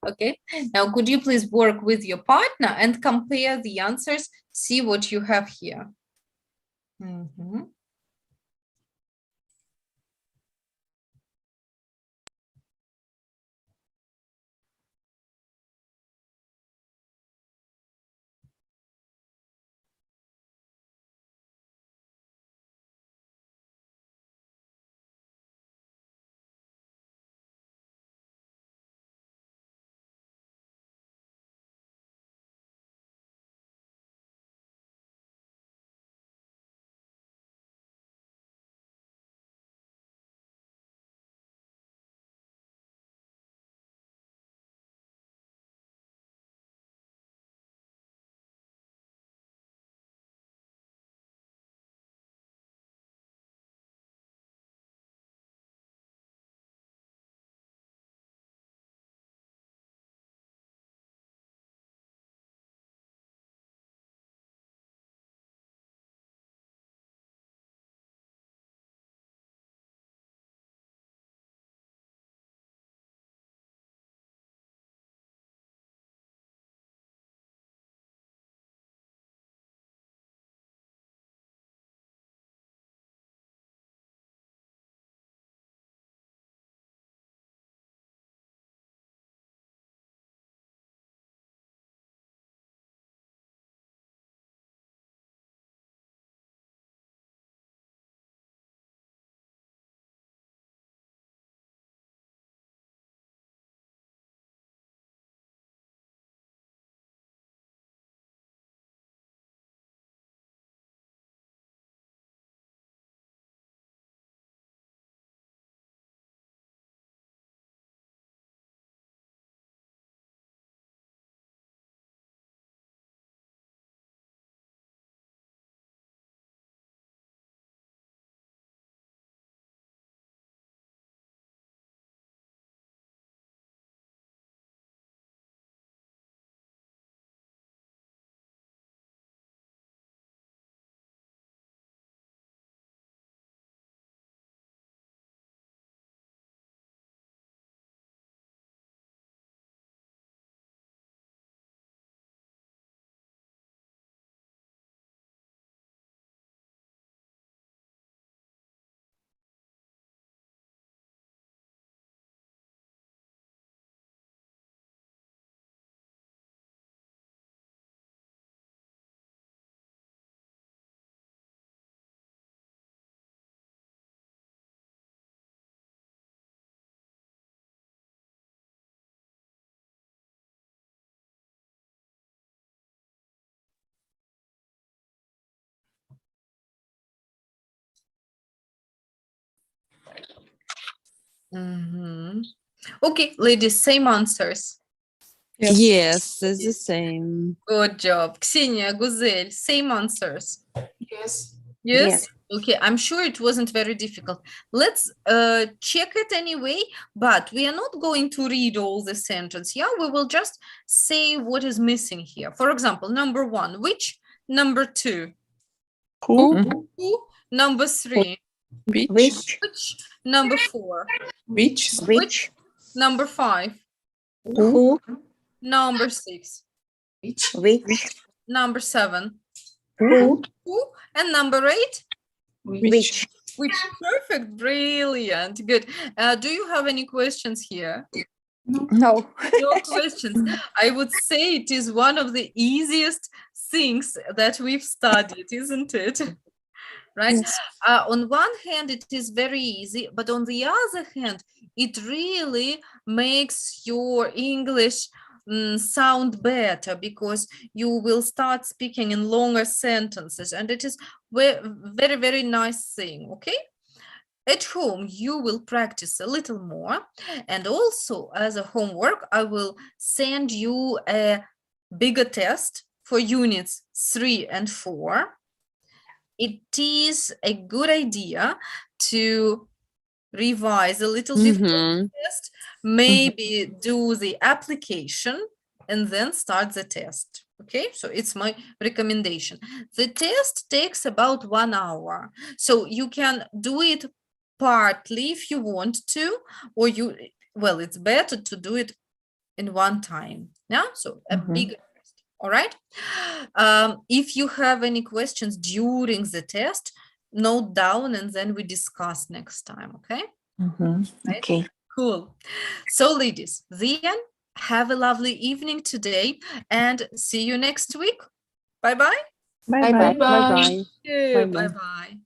[SPEAKER 1] Okay, now could you please work with your partner and compare the answers, see what you have here. Mhm. Okay, ladies, same answers.
[SPEAKER 4] Yes, it's the same.
[SPEAKER 1] Good job. Ksenia, Guzel, same answers.
[SPEAKER 5] Yes.
[SPEAKER 1] Yes?
[SPEAKER 3] Yes.
[SPEAKER 1] Okay, I'm sure it wasn't very difficult. Let's check it anyway, but we are not going to read all the sentence. Yeah, we will just say what is missing here. For example, number 1, which? Number 2,
[SPEAKER 2] Who?
[SPEAKER 1] who? Number 3,
[SPEAKER 2] Which?
[SPEAKER 1] which? Number 4,
[SPEAKER 2] Which?
[SPEAKER 6] Which?
[SPEAKER 1] number 5,
[SPEAKER 6] Who?
[SPEAKER 1] number 6,
[SPEAKER 6] Which?
[SPEAKER 1] number 7,
[SPEAKER 6] Who?
[SPEAKER 1] who? And number 8,
[SPEAKER 6] Which?
[SPEAKER 1] which? Perfect, brilliant, good. Do you have any questions here?
[SPEAKER 3] No.
[SPEAKER 1] No questions. I would say it is one of the easiest things that we've studied, isn't it? Right?
[SPEAKER 2] Yes.
[SPEAKER 1] On one hand, it is very easy, but on the other hand, it really makes your English sound better because you will start speaking in longer sentences, and it is very, very nice thing, okay? At home, you will practice a little more, and also as a homework, I will send you a bigger test for units 3 and 4. It is a good idea to revise a little before the test, maybe do the application and then start the test. Okay, so it's my recommendation. The test takes about 1 hour, so you can do it partly if you want to, or well, it's better to do it in one time. Yeah, so a bigger test. All right. If you have any questions during the test, note down and then we discuss next time. Okay. Right?
[SPEAKER 3] Okay.
[SPEAKER 1] Cool. So, ladies, then have a lovely evening today and see you next week. Bye-bye.
[SPEAKER 2] Bye bye.
[SPEAKER 4] Bye-bye.
[SPEAKER 1] Bye-bye.